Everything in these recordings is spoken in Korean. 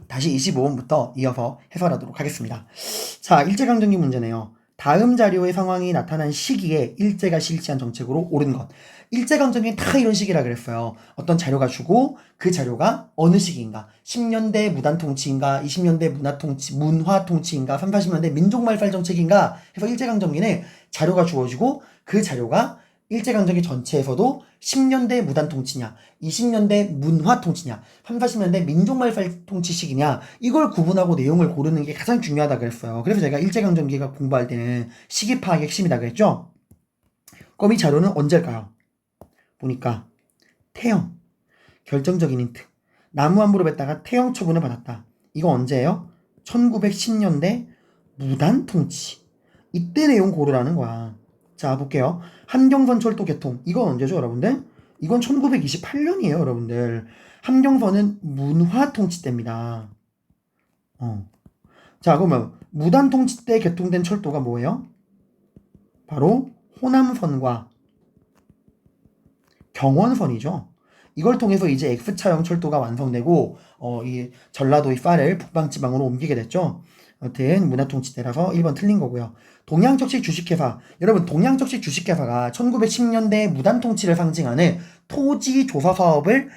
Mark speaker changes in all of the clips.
Speaker 1: 다시 25번부터 이어서 해설하도록 하겠습니다. 자, 일제강점기 문제네요. 다음 자료의 상황이 나타난 시기에 일제가 실시한 정책으로 옳은 것. 일제강점기 다 이런 시기라 그랬어요. 어떤 자료가 주고 그 자료가 어느 시기인가? 10년대 무단통치인가? 20년대 문화통치인가? 3, 40년대 민족말살 정책인가? 해서 일제강점기는 자료가 주어지고 그 자료가 일제강점기 전체에서도 10년대 무단통치냐, 20년대 문화통치냐, 3, 40년대 민족말살 통치 시기냐, 이걸 구분하고 내용을 고르는 게 가장 중요하다 그랬어요. 그래서 제가 일제강점기가 공부할 때는 시기 파악이 핵심이다 그랬죠? 그럼 이 자료는 언제일까요? 보니까 태영, 결정적인 힌트. 남우안부로 뱉다가 태영 처분을 받았다. 이거 언제예요? 1910년대 무단통치. 이때 내용 고르라는 거야. 자, 볼게요. 함경선 철도 개통. 이건 언제죠, 여러분들? 이건 1928년이에요, 여러분들. 함경선은 문화통치 때입니다. 자, 그러면 무단통치 때 개통된 철도가 뭐예요? 바로 호남선과 경원선이죠. 이걸 통해서 이제 X차형 철도가 완성되고 이 전라도의 쌀을 북방지방으로 옮기게 됐죠. 여튼 문화통치 때라서 1번 틀린 거고요. 동양적식 주식회사. 여러분, 동양적식 주식회사가 1910년대 무단통치를 상징하는 토지조사 사업을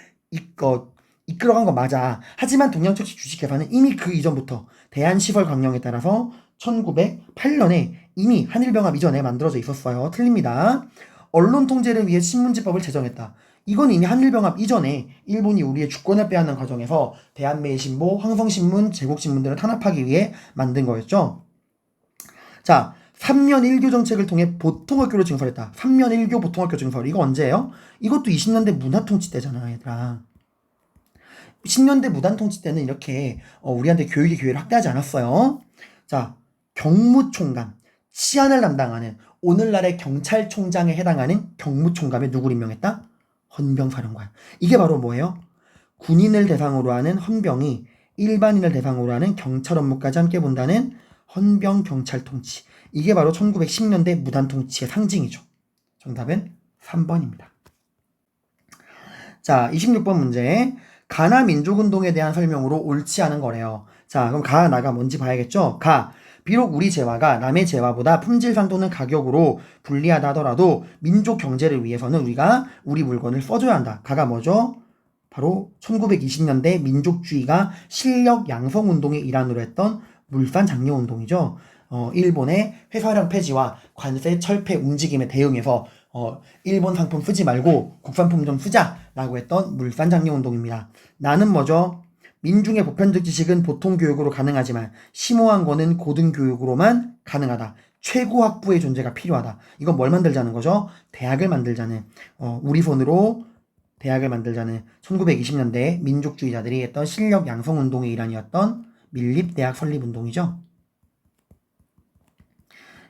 Speaker 1: 이끌어간 건 맞아. 하지만 동양적식 주식회사는 이미 그 이전부터 대한시설강령에 따라서 1908년에 이미 한일병합 이전에 만들어져 있었어요. 틀립니다. 언론 통제를 위해 신문지법을 제정했다. 이건 이미 한일병합 이전에 일본이 우리의 주권을 빼앗는 과정에서 대한매일신보, 황성신문, 제국신문들을 탄압하기 위해 만든 거였죠. 자, 3년 1교 정책을 통해 보통학교를 증설했다. 3년 1교 보통학교 증설. 이거 언제예요? 이것도 20년대 문화통치 때잖아, 얘들아. 10년대 무단통치 때는 이렇게 우리한테 교육의 기회를 확대하지 않았어요. 자, 경무총감. 치안을 담당하는 오늘날의 경찰총장에 해당하는 경무총감에 누구를 임명했다? 헌병사령관. 이게 바로 뭐예요? 군인을 대상으로 하는 헌병이 일반인을 대상으로 하는 경찰 업무까지 함께 본다는 헌병경찰통치. 이게 바로 1910년대 무단통치의 상징이죠. 정답은 3번입니다. 자, 26번 문제. 가나 민족운동에 대한 설명으로 옳지 않은 거래요. 자, 그럼 가, 나가 뭔지 봐야겠죠? 가. 비록 우리 재화가 남의 재화보다 품질상 또는 가격으로 불리하다 하더라도 민족 경제를 위해서는 우리가 우리 물건을 써줘야 한다. 가가 뭐죠? 바로 1920년대 민족주의가 실력 양성 운동의 일환으로 했던 물산 장려 운동이죠. 일본의 회사량 폐지와 관세 철폐 움직임에 대응해서 일본 상품 쓰지 말고 국산품 좀 쓰자라고 했던 물산 장려 운동입니다. 나는 뭐죠? 민중의 보편적 지식은 보통 교육으로 가능하지만 심오한 거는 고등 교육으로만 가능하다. 최고 학부의 존재가 필요하다. 이건 뭘 만들자는 거죠? 대학을 만들자는 우리 손으로 대학을 만들자는 1920년대 민족주의자들이 했던 실력 양성 운동의 일환이었던 밀립대학 설립운동이죠.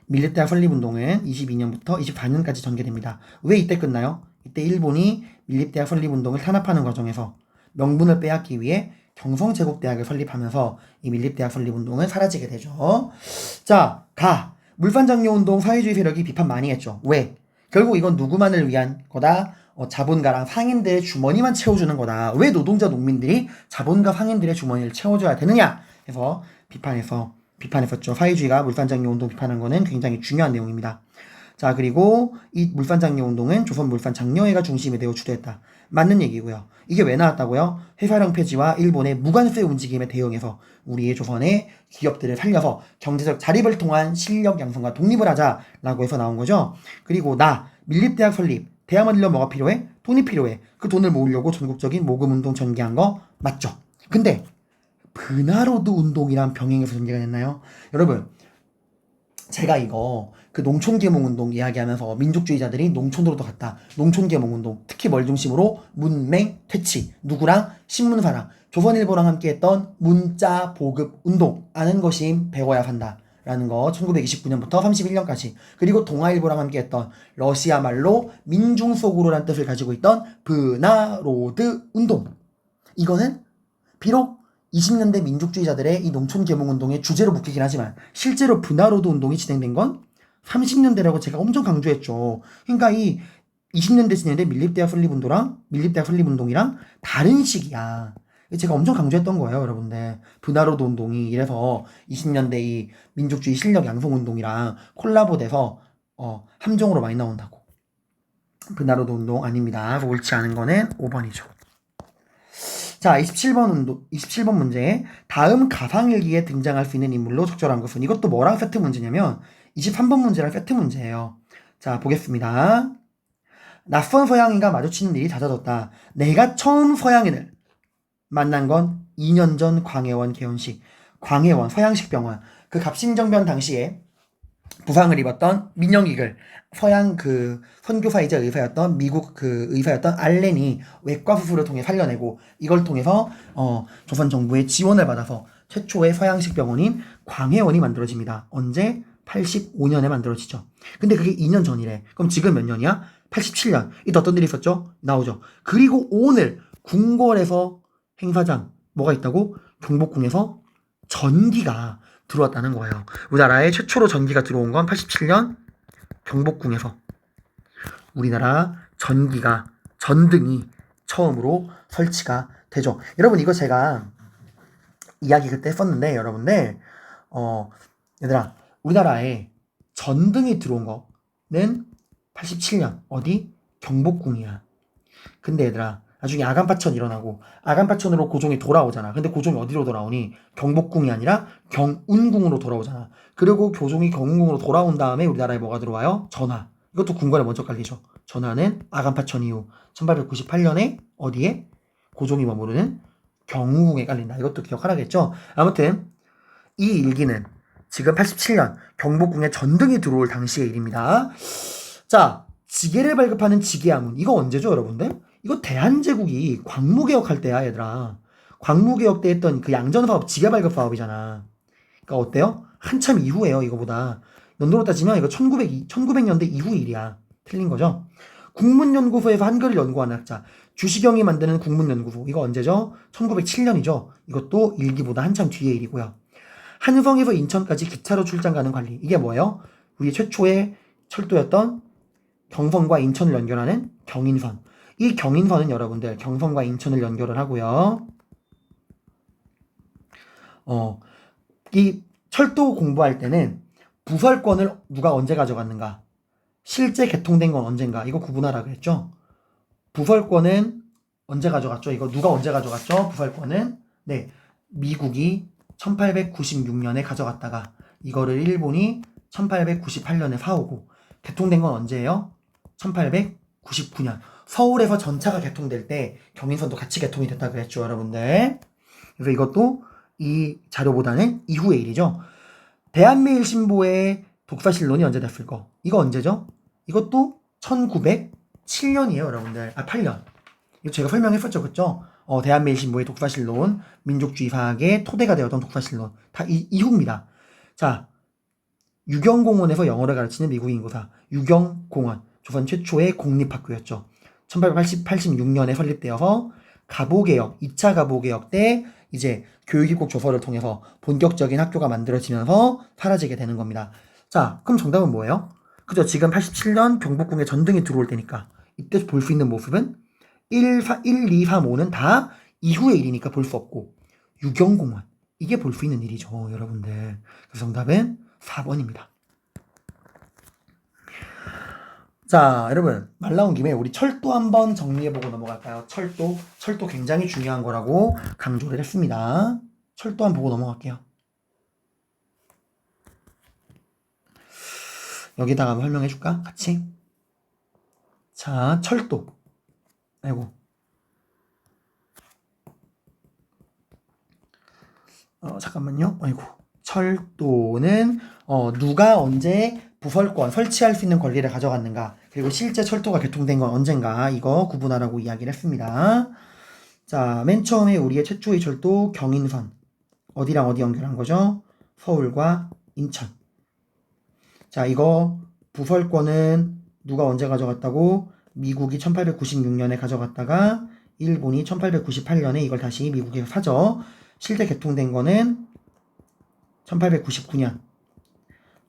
Speaker 1: 밀립대학 설립운동은 22년부터 24년까지 전개됩니다. 왜 이때 끝나요? 이때 일본이 밀립대학 설립운동을 탄압하는 과정에서 명분을 빼앗기 위해 경성제국대학을 설립하면서 이 밀립대학 설립운동은 사라지게 되죠. 자, 가. 물산장려운동 사회주의 세력이 비판 많이 했죠. 왜? 결국 이건 누구만을 위한 거다? 자본가랑 상인들의 주머니만 채워주는 거다. 왜 노동자 농민들이 자본가 상인들의 주머니를 채워줘야 되느냐? 해서 비판했었죠. 사회주의가 물산장려운동 비판한 거는 굉장히 중요한 내용입니다. 자, 그리고 이 물산장려운동은 조선물산장려회가 중심이 되어 주도했다. 맞는 얘기고요. 이게 왜 나왔다고요? 회사량 폐지와 일본의 무관세 움직임에 대응해서 우리의 조선의 기업들을 살려서 경제적 자립을 통한 실력 양성과 독립을 하자라고 해서 나온 거죠. 그리고 밀립대학 설립. 대학 만들려면 뭐가 필요해? 돈이 필요해. 그 돈을 모으려고 전국적인 모금운동 전개한 거 맞죠? 근데 브나로드 운동이란 병행해서 전개가 됐나요? 여러분, 제가 이거 그 농촌계몽운동 이야기하면서 민족주의자들이 농촌으로 도 갔다. 농촌계몽운동 특히 뭘 중심으로? 문맹, 퇴치. 누구랑? 신문사랑 조선일보랑 함께했던 문자보급운동. 아는 것이 배워야 산다 라는 거 1929년부터 31년까지. 그리고 동아일보랑 함께했던 러시아 말로 민중속으로란 뜻을 가지고 있던 브나로드 운동. 이거는 비록 20년대 민족주의자들의 이 농촌계몽운동의 주제로 묶이긴 하지만 실제로 브나로드 운동이 진행된 건 30년대라고 제가 엄청 강조했죠. 그러니까 이 20년대 진행된 밀립대학 설립운동이랑 다른 시기야. 제가 엄청 강조했던 거예요, 여러분들. 분화로드 운동이 이래서 20년대 이 민족주의 실력 양성 운동이랑 콜라보돼서 함정으로 많이 나온다고. 분화로드 운동 아닙니다. 옳지 않은 거는 5번이죠. 자, 27번 문제. 다음 가상일기에 등장할 수 있는 인물로 적절한 것은? 이것도 뭐랑 세트 문제냐면 23번 문제랑 세트 문제예요. 자, 보겠습니다. 낯선 서양인과 마주치는 일이 잦아졌다. 내가 처음 서양인을 만난 건 2년 전 광해원 개원식. 광해원 서양식 병원. 그 갑신정변 당시에 부상을 입었던 민영익을 서양 그 선교사이자 의사였던 미국 그 의사였던 알렌이 외과 수술을 통해 살려내고, 이걸 통해서 조선 정부의 지원을 받아서 최초의 서양식 병원인 광해원이 만들어집니다. 언제? 85년에 만들어지죠. 근데 그게 2년 전이래. 그럼 지금 몇 년이야? 87년. 이때 어떤 일이 있었죠? 나오죠. 그리고 오늘 궁궐에서 행사장 뭐가 있다고? 경복궁에서 전기가 들어왔다는 거예요. 우리나라에 최초로 전기가 들어온 건 87년 경복궁에서 우리나라 전등이 처음으로 설치가 되죠. 여러분, 이거 제가 이야기 그때 했었는데, 여러분들 얘들아, 우리나라에 전등이 들어온 거는 87년 어디? 경복궁이야. 근데 얘들아, 나중에 아간파천 일어나고 아간파천으로 고종이 돌아오잖아. 근데 고종이 어디로 돌아오니? 경복궁이 아니라 경운궁으로 돌아오잖아. 그리고 고종이 경운궁으로 돌아온 다음에 우리나라에 뭐가 들어와요? 전하. 이것도 궁궐에 먼저 깔리죠. 전하는 아간파천 이후 1898년에 어디에? 고종이 머무르는 경우궁에 깔린다. 이것도 기억하라겠죠? 아무튼 이 일기는 지금 87년 경복궁에 전등이 들어올 당시의 일입니다. 자, 지게를 발급하는 지게아문. 이거 언제죠, 여러분들? 이거 대한제국이 광무개혁할 때야, 얘들아. 광무개혁 때 했던 그 양전사업 지게발급 사업이잖아. 그러니까 어때요? 한참 이후에요, 이거보다. 연도로 따지면 이거 1900년대 이후 일이야. 틀린 거죠? 국문연구소에서 한글을 연구하는 학자. 주시경이 만드는 국문연구소. 이거 언제죠? 1907년이죠. 이것도 일기보다 한참 뒤의 일이고요. 한성에서 인천까지 기차로 출장 가는 관리. 이게 뭐예요? 우리 최초의 철도였던 경성과 인천을 연결하는 경인선. 이 경인선은 여러분들 경성과 인천을 연결을 하고요. 이 철도 공부할 때는 부설권을 누가 언제 가져갔는가, 실제 개통된 건 언젠가, 이거 구분하라 그랬죠. 부설권은 언제 가져갔죠? 이거 누가 언제 가져갔죠? 부설권은 네, 미국이 1896년에 가져갔다가 이거를 일본이 1898년에 사오고, 개통된 건 언제예요? 1899년. 서울에서 전차가 개통될 때 경인선도 같이 개통이 됐다 그랬죠, 여러분들. 그래서 이것도 이 자료보다는 이후의 일이죠. 대한매일신보의 독서실론이 언제 됐을 거? 이거 언제죠? 이것도 1907년이에요, 여러분들. 8년. 이거 제가 설명했었죠, 그쵸? 대한매일신보의 독서실론, 민족주의 사학의 토대가 되었던 독서실론. 다 이후입니다. 자, 유경공원에서 영어를 가르치는 미국인 교사. 유경공원. 조선 최초의 공립학교였죠. 1886년에 설립되어서 가보개혁, 2차 가보개혁 때 이제 교육입국 조서를 통해서 본격적인 학교가 만들어지면서 사라지게 되는 겁니다. 자, 그럼 정답은 뭐예요? 그죠? 지금 87년 경복궁에 전등이 들어올 때니까 이때 볼 수 있는 모습은 1, 2, 3, 5는 다 이후의 일이니까 볼 수 없고, 유경공원, 이게 볼 수 있는 일이죠, 여러분들. 그래서 정답은 4번입니다. 자, 여러분, 말 나온 김에 우리 철도 한번 정리해보고 넘어갈까요? 철도 굉장히 중요한 거라고 강조를 했습니다. 철도 한번 보고 넘어갈게요. 여기다가 한번 설명해줄까? 같이. 자, 철도. 아이고. 잠깐만요. 아이고. 철도는 누가 언제 부설권, 설치할 수 있는 권리를 가져갔는가, 그리고 실제 철도가 개통된 건 언젠가, 이거 구분하라고 이야기를 했습니다. 자, 맨 처음에 우리의 최초의 철도 경인선. 어디랑 어디 연결한 거죠? 서울과 인천. 자, 이거 부설권은 누가 언제 가져갔다고? 미국이 1896년에 가져갔다가 일본이 1898년에 이걸 다시 미국에서 사죠. 실제 개통된 거는 1899년.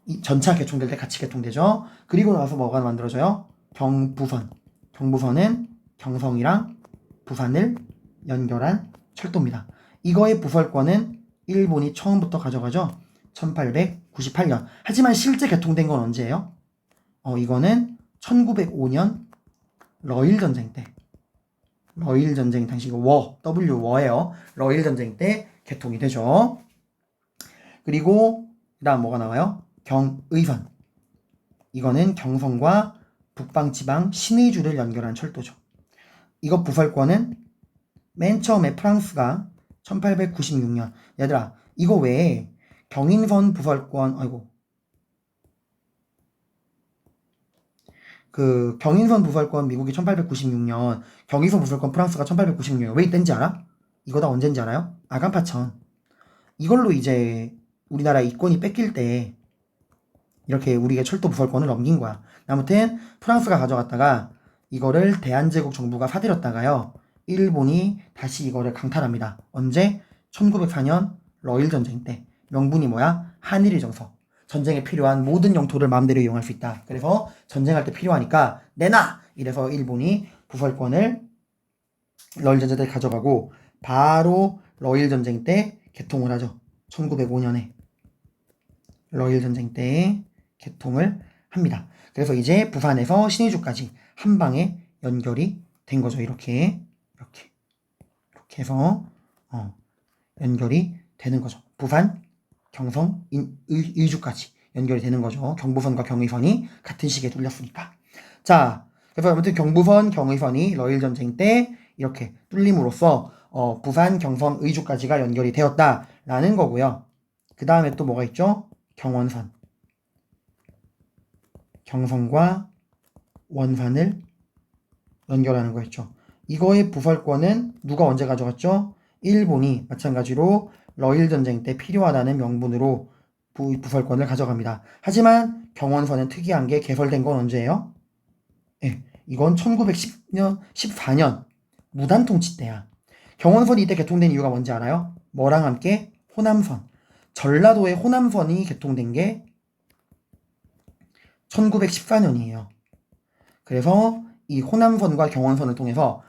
Speaker 1: 이 전차 개통될 때 같이 개통되죠. 그리고 나서 뭐가 만들어져요? 경부선. 경부선은 경성이랑 부산을 연결한 철도입니다. 이거의 부설권은 일본이 처음부터 가져가죠. 1898년. 하지만 실제 개통된 건 언제예요? 이거는 1905년 러일 전쟁 때. 러일 전쟁 당시 W워예요. 러일 전쟁 때 개통이 되죠. 그리고 그다음 뭐가 나와요? 경의선. 이거는 경성과 북방지방 신의주를 연결한 철도죠. 이거 부설권은 맨 처음에 프랑스가 1896년. 얘들아, 이거 외에 경인선 부설권, 그 경인선 부설권 미국이 1896년, 경인선 부설권 프랑스가 1896년. 왜 이땐지 알아? 이거 다 언젠지 알아요? 아간파천. 이걸로 이제 우리나라 이권이 뺏길 때 이렇게 우리가 철도 부설권을 넘긴 거야. 아무튼 프랑스가 가져갔다가 이거를 대한제국 정부가 사들였다가요. 일본이 다시 이거를 강탈합니다. 언제? 1904년 러일 전쟁 때. 명분이 뭐야? 한일의 정서. 전쟁에 필요한 모든 영토를 마음대로 이용할 수 있다. 그래서 전쟁할 때 필요하니까 내놔! 이래서 일본이 부설권을 러일 전쟁 때 가져가고 바로 러일 전쟁 때 개통을 하죠. 1905년에 러일 전쟁 때 개통을 합니다. 그래서 이제 부산에서 신의주까지 한 방에 연결이 된 거죠. 이렇게 해서 연결이 되는 거죠. 부산, 경성, 의주까지 연결이 되는 거죠. 경부선과 경의선이 같은 시기에 뚫렸으니까. 자, 그래서 아무튼 경부선, 경의선이 러일 전쟁 때 이렇게 뚫림으로써 부산, 경성, 의주까지가 연결이 되었다라는 거고요. 그 다음에 또 뭐가 있죠? 경원선. 경성과 원산을 연결하는 거였죠. 이거의 부설권은 누가 언제 가져갔죠? 일본이 마찬가지로 러일 전쟁 때 필요하다는 명분으로 부설권을 가져갑니다. 하지만 경원선은 특이한 게 개설된 건 언제예요? 네, 이건 1910년, 14년 무단 통치 때야. 경원선이 이때 개통된 이유가 뭔지 알아요? 뭐랑 함께? 호남선. 전라도의 호남선이 개통된 게 1914년이에요. 그래서 이 호남선과 경원선을 통해서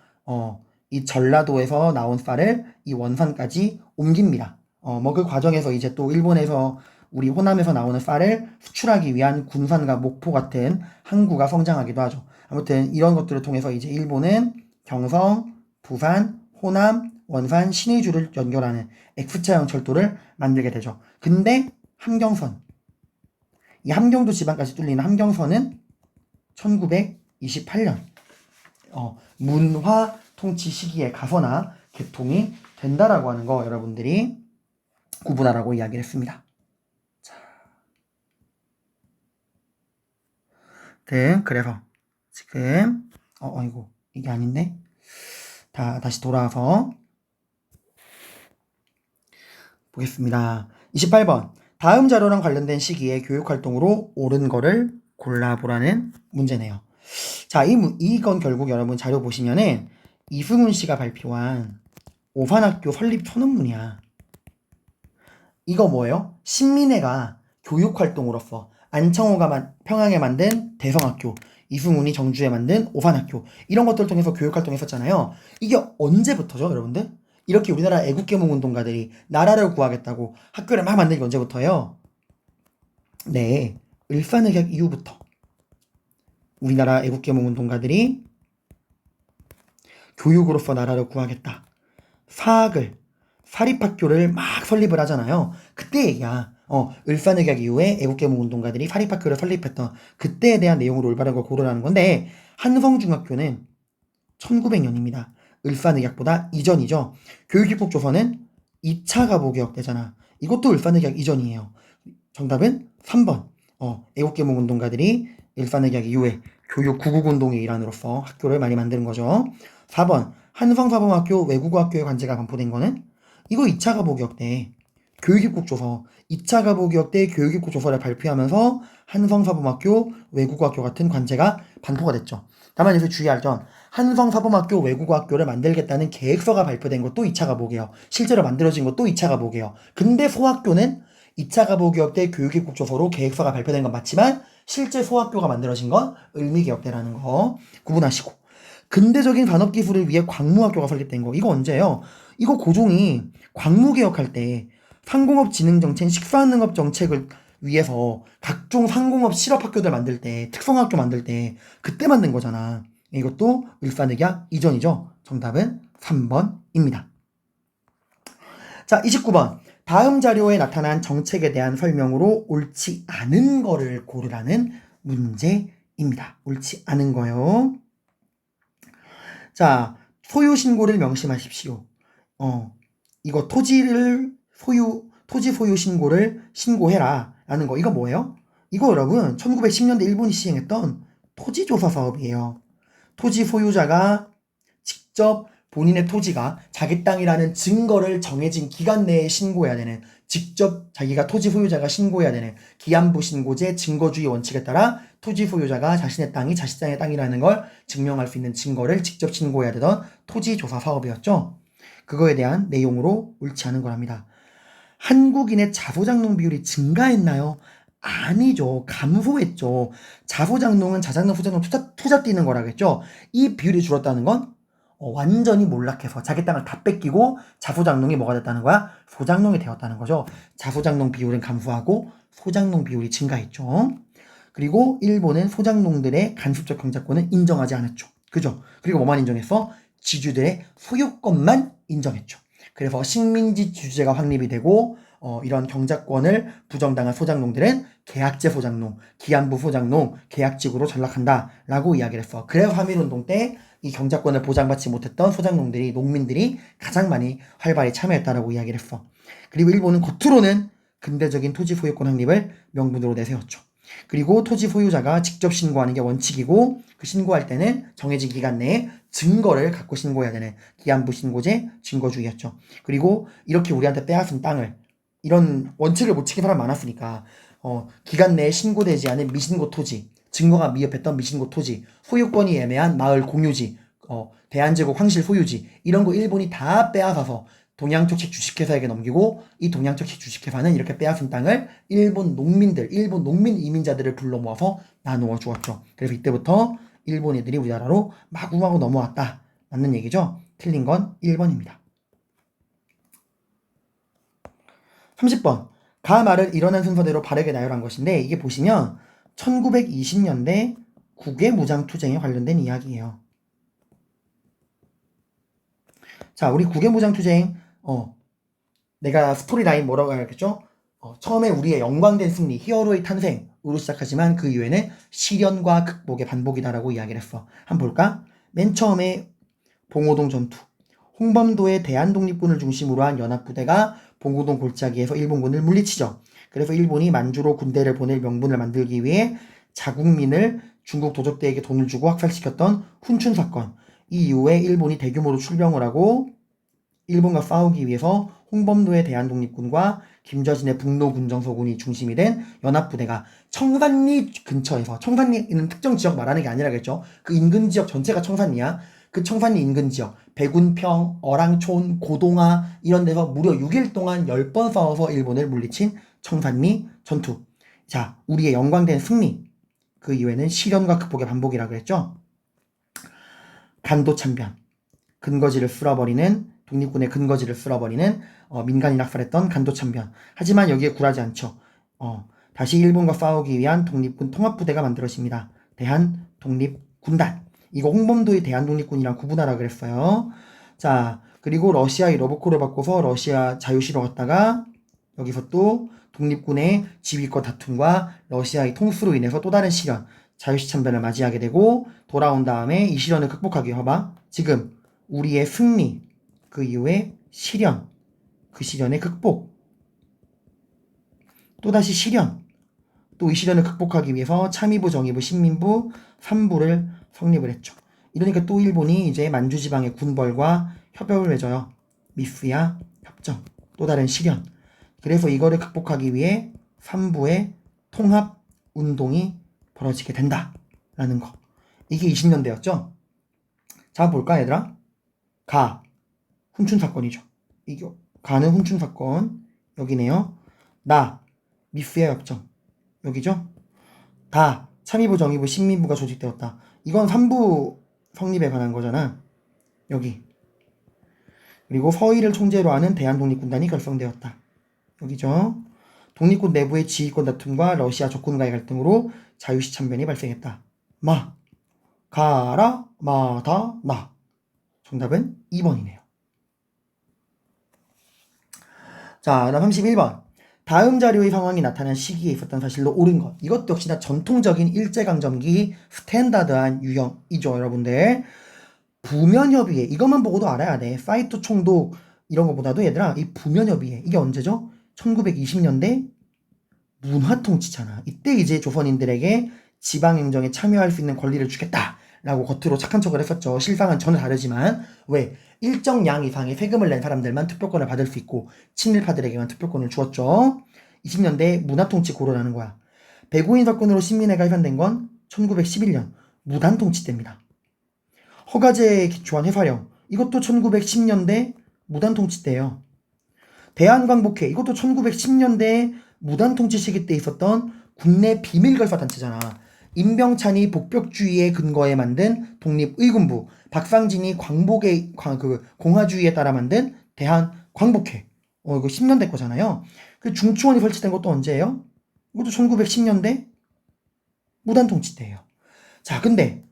Speaker 1: 이 전라도에서 나온 쌀을 이 원산까지 옮깁니다. 그 과정에서 이제 또 일본에서 우리 호남에서 나오는 쌀을 수출하기 위한 군산과 목포 같은 항구가 성장하기도 하죠. 아무튼 이런 것들을 통해서 이제 일본은 경성, 부산, 호남, 원산, 신의주를 연결하는 X자형 철도를 만들게 되죠. 근데 함경선, 이 함경도 지방까지 뚫리는 함경선은 1928년 문화 통치 시기에 가서나 개통이 된다라고 하는 거 여러분들이 구분하라고 이야기를 했습니다. 자, 그래서 지금 이게 아닌데 다시 돌아와서 보겠습니다. 28번 다음 자료랑 관련된 시기에 교육활동으로 옳은 거를 골라보라는 문제네요. 자, 이건 결국 여러분 자료 보시면은 이승훈 씨가 발표한 오산학교 설립 선언문이야. 이거 뭐예요? 신민회가 교육활동으로서 안창호가 평양에 만든 대성학교, 이승훈이 정주에 만든 오산학교 이런 것들을 통해서 교육활동 했었잖아요. 이게 언제부터죠, 여러분들? 이렇게 우리나라 애국개몽운동가들이 나라를 구하겠다고 학교를 막 만든 게 언제부터예요? 네, 을사늑약 이후부터 우리나라 애국개몽운동가들이 교육으로서 나라를 구하겠다. 사립학교를 막 설립을 하잖아요. 그때 얘기야. 을사늑약 이후에 애국개몽운동가들이 사립학교를 설립했던 그때에 대한 내용으로 올바른 걸 고르라는 건데 한성중학교는 1900년입니다. 을사늑약보다 이전이죠. 교육입국조서는 2차 가보개혁 때잖아. 이것도 을사늑약 이전이에요. 정답은 3번. 애국개몽운동가들이 을사늑약 이후에 교육 구국운동의 일환으로서 학교를 많이 만드는 거죠. 4번. 한성사범학교 외국어학교의 관제가 반포된 거는 이거 2차 가보개혁 때 교육입국조서 2차 가보개혁 때 교육입국조서를 발표하면서 한성사범학교 외국어학교 같은 관제가 반포가 됐죠. 다만 여기서 주의할 점 한성사범학교 외국어학교를 만들겠다는 계획서가 발표된 것도 2차 가보개혁 실제로 만들어진 것도 2차 가보개혁 근데 소학교는 2차 가보개혁 때 교육입국조서로 계획서가 발표된 건 맞지만 실제 소학교가 만들어진 건 을미개혁 때라는 거 구분하시고 근대적인 산업기술을 위해 광무학교가 설립된 거. 이거 언제예요? 이거 고종이 광무개혁할 때 상공업진흥정책, 식산능업정책을 위해서 각종 상공업 실업학교들 만들 때, 특성학교 만들 때 그때 만든 거잖아. 이것도 을사늑약 이전이죠. 정답은 3번입니다. 자, 29번. 다음 자료에 나타난 정책에 대한 설명으로 옳지 않은 거를 고르라는 문제입니다. 옳지 않은 거요. 자, 소유 신고를 명심하십시오. 이거 토지 소유 신고를 신고해라 라는 거. 이거 뭐예요? 이거 여러분 1910년대 일본이 시행했던 토지조사 사업이에요. 토지 소유자가 직접 본인의 토지가 자기 땅이라는 증거를 정해진 기간 내에 신고해야 되는, 직접 자기가 토지 소유자가 신고해야 되는 기한부 신고제 증거주의 원칙에 따라 토지 소유자가 자신의 땅이 자신의 땅이라는 걸 증명할 수 있는 증거를 직접 신고해야 되던 토지조사 사업이었죠. 그거에 대한 내용으로 옳지 않은 거랍니다. 한국인의 자소장농 비율이 증가했나요? 아니죠. 감소했죠. 자소장농은 자장농, 후장농 투자 뛰는 거라겠죠. 이 비율이 줄었다는 건 완전히 몰락해서 자기 땅을 다 뺏기고 자소장농이 뭐가 됐다는 거야? 소장농이 되었다는 거죠. 자소장농 비율은 감소하고 소장농 비율이 증가했죠. 그리고 일본은 소장농들의 간접적 경작권을 인정하지 않았죠. 그죠? 그리고 뭐만 인정했어? 지주들의 소유권만 인정했죠. 그래서 식민지 주제가 확립이 되고 이런 경작권을 부정당한 소장농들은 계약제 소장농, 기한부 소장농, 계약직으로 전락한다라고 이야기를 했어. 그래서 3.1운동 때 이 경작권을 보장받지 못했던 소장농들이, 농민들이 가장 많이 활발히 참여했다라고 이야기를 했어. 그리고 일본은 겉으로는 근대적인 토지 소유권 확립을 명분으로 내세웠죠. 그리고 토지 소유자가 직접 신고하는 게 원칙이고, 그 신고할 때는 정해진 기간 내에 증거를 갖고 신고해야 되는 기한부 신고제 증거주의였죠. 그리고 이렇게 우리한테 빼앗은 땅을, 이런 원칙을 못 지킨 사람 많았으니까 기간 내에 신고되지 않은 미신고 토지, 증거가 미흡했던 미신고 토지, 소유권이 애매한 마을 공유지, 대한제국 황실 소유지, 이런 거 일본이 다 빼앗아서 동양적식 주식회사에게 넘기고, 이 동양적식 주식회사는 이렇게 빼앗은 땅을 일본 농민 이민자들을 불러 모아서 나누어 주었죠. 그래서 이때부터 일본 애들이 우리나라로 마구마구 넘어왔다. 맞는 얘기죠? 틀린 건 1번입니다. 30번. 가 말을 일어난 순서대로 바르게 나열한 것인데, 이게 보시면 1920년대 국외 무장투쟁에 관련된 이야기예요. 자, 우리 국외 무장투쟁, 내가 스토리라인 뭐라고 해야겠죠? 처음에 우리의 영광된 승리, 히어로의 탄생으로 시작하지만 그 이후에는 시련과 극복의 반복이다라고 이야기를 했어. 한번 볼까? 맨 처음에 봉오동 전투. 홍범도의 대한독립군을 중심으로 한 연합부대가 봉오동 골짜기에서 일본군을 물리치죠. 그래서 일본이 만주로 군대를 보낼 명분을 만들기 위해 자국민을 중국 도적대에게 돈을 주고 학살시켰던 훈춘 사건. 이 이후에 일본이 대규모로 출병을 하고 일본과 싸우기 위해서 홍범도의 대한독립군과 김저진의 북로군정서군이 중심이 된 연합부대가 청산리 근처에서, 청산리는 특정 지역 말하는 게 아니라겠죠. 그 인근 지역 전체가 청산리야. 그 청산리 인근 지역, 백운평, 어랑촌, 고동화 이런 데서 무려 6일 동안 10번 싸워서 일본을 물리친 청산리 전투. 자, 우리의 영광된 승리. 그 이후에는 시련과 극복의 반복이라고 했죠. 간도참변. 근거지를 쓸어버리는, 독립군의 근거지를 쓸어버리는 민간인 학살했던 간도참변. 하지만 여기에 굴하지 않죠. 다시 일본과 싸우기 위한 독립군 통합부대가 만들어집니다. 대한독립군단. 이거 홍범도의 대한독립군이랑 구분하라 그랬어요. 자, 그리고 러시아의 러브콜을 바꿔서 러시아 자유시로 갔다가 여기서 또 독립군의 지휘권 다툼과 러시아의 통수로 인해서 또 다른 시련, 자유시 참변을 맞이하게 되고, 돌아온 다음에 이 시련을 극복하기 위해 봐봐. 지금 우리의 승리, 그 이후에 시련, 그 시련의 극복, 또다시 시련, 또 이 시련을 극복하기 위해서 참의부, 정의부, 신민부 3부를 성립을 했죠. 이러니까 또 일본이 이제 만주지방의 군벌과 협약을 맺어요. 미스야 협정, 또 다른 시련. 그래서 이거를 극복하기 위해 3부의 통합운동이 벌어지게 된다라는 거. 이게 20년대였죠. 자, 볼까 얘들아? 가, 훈춘 사건이죠. 이게 가는 훈춘 사건 여기네요. 나, 미스야 협정 여기죠. 다, 참의부, 정의부, 신민부가 조직되었다. 이건 3부 성립에 관한 거잖아. 여기. 그리고 서희를 총재로 하는 대한독립군단이 결성되었다. 여기죠. 독립군 내부의 지휘권 다툼과 러시아 적군과의 갈등으로 자유시 참변이 발생했다. 가라, 나. 정답은 2번이네요. 자, 다음 31번. 다음 자료의 상황이 나타난 시기에 있었던 사실로 옳은 것. 이것도 역시나 전통적인 일제강점기 스탠다드한 유형이죠, 여러분들. 부면협의회. 이것만 보고도 알아야 돼. 사이토 총독 이런 것보다도 얘들아, 이 부면협의회. 이게 언제죠? 1920년대 문화통치잖아. 이때 이제 조선인들에게 지방행정에 참여할 수 있는 권리를 주겠다 라고 겉으로 착한 척을 했었죠. 실상은 전혀 다르지만 왜? 일정량 이상의 세금을 낸 사람들만 투표권을 받을 수 있고 친일파들에게만 투표권을 주었죠. 20년대 문화통치 고려라는 거야. 배구인 석군으로 신민회가 해산된 건 1911년 무단통치 때입니다. 허가제에 기초한 해사령, 이것도 1910년대 무단통치 때예요. 대한광복회, 이것도 1910년대 무단통치 시기 때 있었던 국내 비밀결사단체잖아. 임병찬이 복벽주의의 근거에 만든 독립의군부, 박상진이 광복의 공화주의에 따라 만든 대한광복회. 이거 10년대 거잖아요. 그 중추원이 설치된 것도 언제예요? 이것도 1910년대 무단통치 때예요. 자, 근데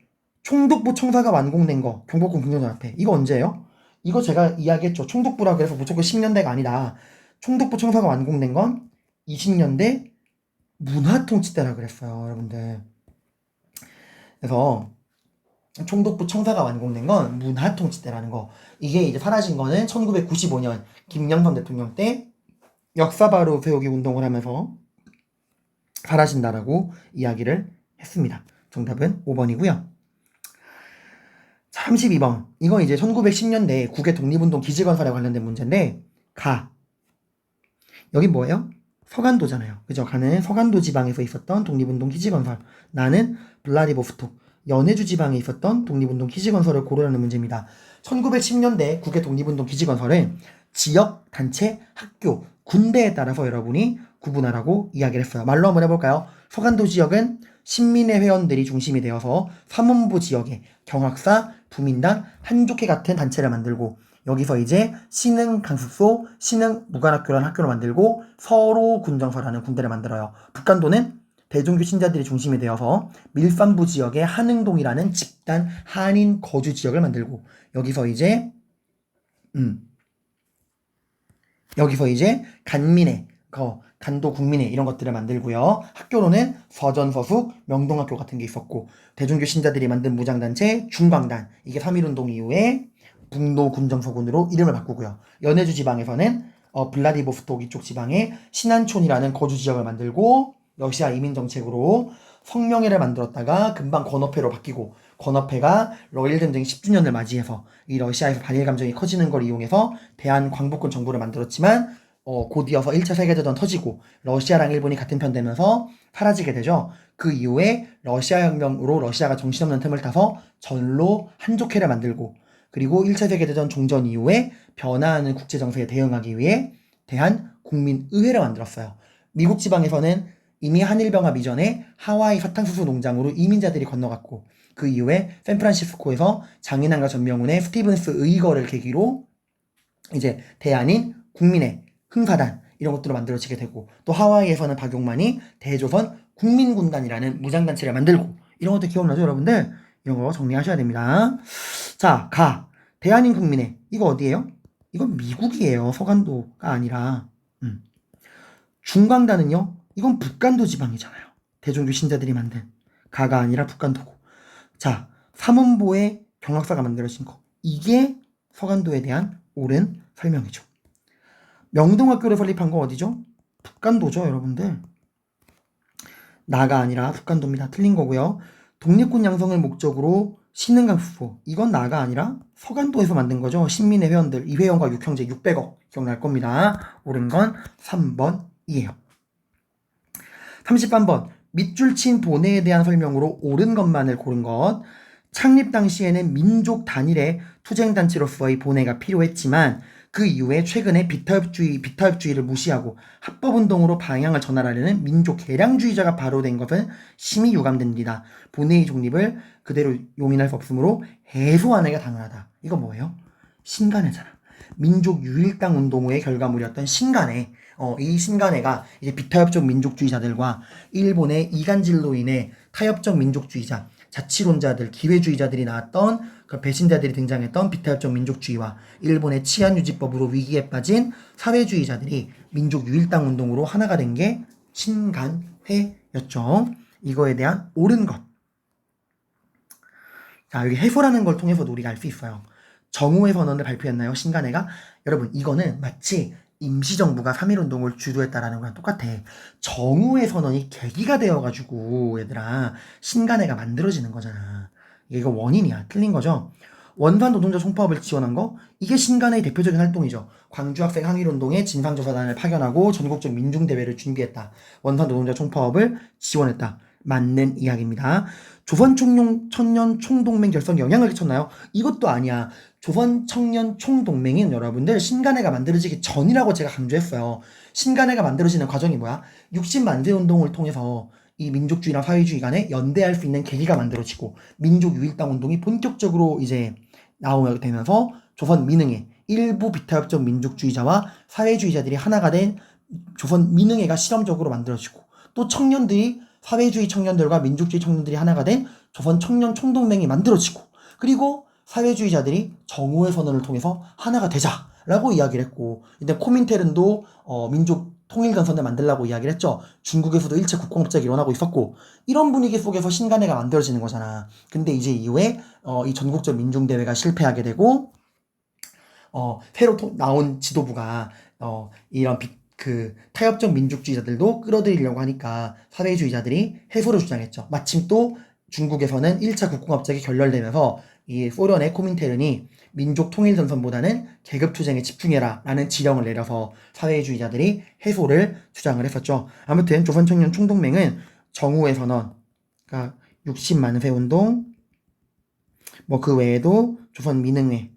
Speaker 1: 총독부 청사가 완공된 거, 경복궁 궁정전 앞에. 이거 언제예요? 이거 제가 이야기했죠. 총독부라 그래서 무조건 10년대가 아니다. 총독부 청사가 완공된 건 20년대 문화통치 때라 그랬어요, 여러분들. 그래서 총독부 청사가 완공된 건 문화통치 때라는 거. 이게 이제 사라진 거는 1995년 김영삼 대통령 때 역사바로 세우기 운동을 하면서 사라진다라고 이야기를 했습니다. 정답은 5번이고요. 32번. 이건 이제 1910년대 국외 독립운동 기지건설에 관련된 문제인데, 여기 뭐예요? 서간도잖아요. 그죠? 가는 서간도 지방에서 있었던 독립운동 기지건설. 나는 블라디보스톡, 연해주 지방에 있었던 독립운동 기지건설을 고려하는 문제입니다. 1910년대 국외 독립운동 기지건설은 지역, 단체, 학교, 군대에 따라서 여러분이 구분하라고 이야기를 했어요. 말로 한번 해볼까요? 서간도 지역은 신민회 회원들이 중심이 되어서 사문부 지역에 경학사, 부민당, 한족회 같은 단체를 만들고 여기서 이제 신흥 강습소, 신흥 무관학교라는 학교를 만들고 서로 군정서라는 군대를 만들어요. 북간도는 대종교 신자들이 중심이 되어서 밀산부 지역에 한흥동이라는 집단 한인 거주 지역을 만들고 여기서 이제 간민회, 간도 국민회 이런 것들을 만들고요. 학교로는 서전서숙, 명동학교 같은 게 있었고 대종교 신자들이 만든 무장단체 중광단, 이게 3.1운동 이후에 북로 군정서군으로 이름을 바꾸고요. 연해주 지방에서는 블라디보스톡 이쪽 지방에 신안촌이라는 거주 지역을 만들고 러시아 이민 정책으로 성명회를 만들었다가 금방 건어회로 바뀌고 건어회가 러일 전쟁 10주년을 맞이해서 이 러시아에서 반일 감정이 커지는 걸 이용해서 대한광복군 정부를 만들었지만 곧이어서 1차 세계대전 터지고 러시아랑 일본이 같은 편 되면서 사라지게 되죠. 그 이후에 러시아 혁명으로 러시아가 정신없는 틈을 타서 전로 한족회를 만들고 그리고 1차 세계대전 종전 이후에 변화하는 국제정세에 대응하기 위해 대한국민의회를 만들었어요. 미국 지방에서는 이미 한일병합 이전에 하와이 사탕수수 농장으로 이민자들이 건너갔고 그 이후에 샌프란시스코에서 장인환과 전명훈의 스티븐스 의거를 계기로 이제 대한인 국민회, 흥사단 이런 것들을 만들어지게 되고 또 하와이에서는 박용만이 대조선 국민군단이라는 무장단체를 만들고 이런 것들 기억나죠 여러분들? 이런 거 정리하셔야 됩니다. 자, 대한인 국민회. 이거 어디예요? 이건 미국이에요. 서간도가 아니라. 중광단은요? 이건 북간도 지방이잖아요. 대종교 신자들이 만든. 가가 아니라 북간도고. 자, 삼원보의 경학사가 만들어진 거. 이게 서간도에 대한 옳은 설명이죠. 명동학교를 설립한 거 어디죠? 북간도죠, 여러분들. 나가 아니라 북간도입니다. 틀린 거고요. 독립군 양성을 목적으로 신흥강수소. 이건 나가 아니라 서간도에서 만든 거죠. 신민회 회원들, 이 회원과 6형제 600억 기억날 겁니다. 옳은 건 3번이에요. 33번. 밑줄 친 본회에 대한 설명으로 옳은 것만을 고른 것. 창립 당시에는 민족 단일의 투쟁단체로서의 본회가 필요했지만 그 이후에 최근에 비타협주의를 무시하고 합법운동으로 방향을 전환하려는 민족 개량주의자가 바로 된 것은 심히 유감됩니다. 본회의 중립을 그대로 용인할 수 없으므로 해소하기가 당연하다. 이거 뭐예요? 신간회잖아. 민족 유일당 운동 후의 결과물이었던 신간회. 이 신간회가 이제 비타협적 민족주의자들과 일본의 이간질로 인해 타협적 민족주의자, 자치론자들, 기회주의자들이 나왔던 그 배신자들이 등장했던 비타협적 민족주의와 일본의 치안유지법으로 위기에 빠진 사회주의자들이 민족 유일당 운동으로 하나가 된 게 신간회였죠. 이거에 대한 옳은 것. 자, 여기 해소라는 걸 통해서도 우리가 알 수 있어요. 정오의 선언을 발표했나요? 신간회가? 여러분, 이거는 마치 임시정부가 3.1운동을 주도했다라는 거랑 똑같아. 정오의 선언이 계기가 되어가지고 얘들아 신간회가 만들어지는 거잖아. 이거 원인이야. 틀린 거죠. 원산 노동자 총파업을 지원한 거, 이게 신간회의 대표적인 활동이죠. 광주학생 항일운동에 진상조사단을 파견하고 전국적 민중대회를 준비했다. 원산 노동자 총파업을 지원했다. 맞는 이야기입니다. 조선청년 총동맹 결성에 영향을 끼쳤나요? 이것도 아니야. 조선청년 총동맹인 여러분들 신간회가 만들어지기 전이라고 제가 강조했어요. 신간회가 만들어지는 과정이 뭐야? 60만세 운동을 통해서 이 민족주의랑 사회주의 간에 연대할 수 있는 계기가 만들어지고 민족유일당 운동이 본격적으로 이제 나오게 되면서 조선 민흥회, 일부 비타협적 민족주의자와 사회주의자들이 하나가 된 조선 민흥회가 실험적으로 만들어지고, 또 청년들이 사회주의 청년들과 민족주의 청년들이 하나가 된 조선 청년 총동맹이 만들어지고, 그리고 사회주의자들이 정오의 선언을 통해서 하나가 되자라고 이야기를 했고, 근데 코민테른도 민족 통일전선을 만들라고 이야기를 했죠. 중국에서도 일제 국공업작이 일어나고 있었고, 이런 분위기 속에서 신간회가 만들어지는 거잖아. 근데 이제 이후에 이 전국적 민중대회가 실패하게 되고, 새로 나온 지도부가 이런 타협적 민족주의자들도 끌어들이려고 하니까 사회주의자들이 해소를 주장했죠. 마침 또 중국에서는 1차 국공업작이 결렬되면서 이 소련의 코민테른이 민족 통일전선보다는 계급투쟁에 집중해라 라는 지령을 내려서 사회주의자들이 해소를 주장을 했었죠. 아무튼 조선청년 총동맹은 정오의 선언, 그러니까 60만세 운동, 뭐 그 외에도 조선 민흥회,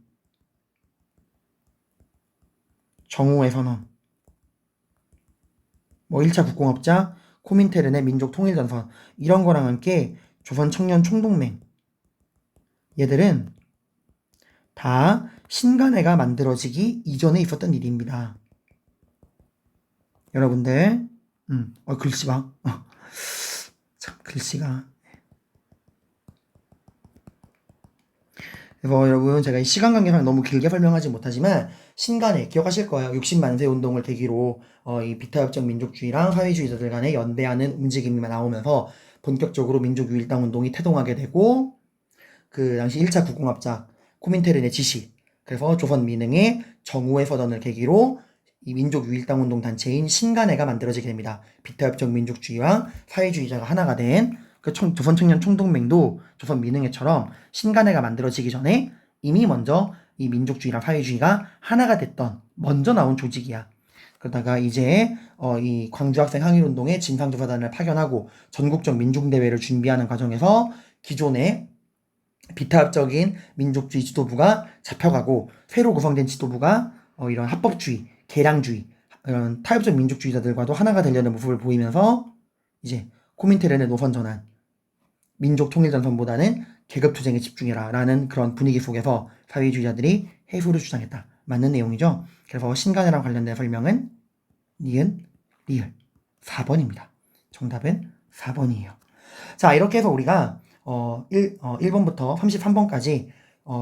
Speaker 1: 정오의 선언, 뭐 1차 국공업자, 코민테른의 민족 통일전선, 이런 거랑 함께 조선 청년 총동맹, 얘들은 다 신간회가 만들어지기 이전에 있었던 일입니다. 여러분들, 글씨 봐. 참, 글씨가. 그래서 여러분, 제가 이 시간 관계상 너무 길게 설명하지 못하지만 신간회 기억하실 거예요. 60만세 운동을 계기로 이 비타협적 민족주의랑 사회주의자들 간에 연대하는 움직임이 나오면서 본격적으로 민족유일당 운동이 태동하게 되고, 그 당시 1차 국공업작 코민테른의 지시, 그래서 조선 민흥회 정오의 선언을 계기로 이 민족유일당 운동 단체인 신간회가 만들어지게 됩니다. 비타협적 민족주의와 사회주의자가 하나가 된 그 조선 청년 총동맹도 조선 민흥회처럼 신간회가 만들어지기 전에 이미 먼저 이 민족주의랑 사회주의가 하나가 됐던 먼저 나온 조직이야. 그러다가 이제 이 광주학생 항일운동에 진상조사단을 파견하고 전국적 민중대회를 준비하는 과정에서 기존의 비타협적인 민족주의 지도부가 잡혀가고 새로 구성된 지도부가 이런 합법주의, 개량주의, 이런 타협적 민족주의자들과도 하나가 되려는 모습을 보이면서 이제 코민테른의 노선 전환, 민족 통일전선보다는 계급투쟁에 집중해라 라는 그런 분위기 속에서 사회주의자들이 해소를 주장했다. 맞는 내용이죠. 그래서 신간회랑 관련된 설명은 니은, 리을 4번입니다. 정답은 4번이에요. 자, 이렇게 해서 우리가 1번부터 33번까지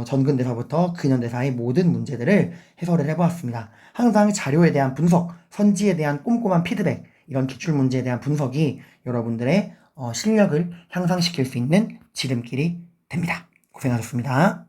Speaker 1: 전근대사부터 근현대사의 모든 문제들을 해설을 해보았습니다. 항상 자료에 대한 분석, 선지에 대한 꼼꼼한 피드백, 이런 기출문제에 대한 분석이 여러분들의 실력을 향상시킬 수 있는 지름길이 됩니다. 고생하셨습니다.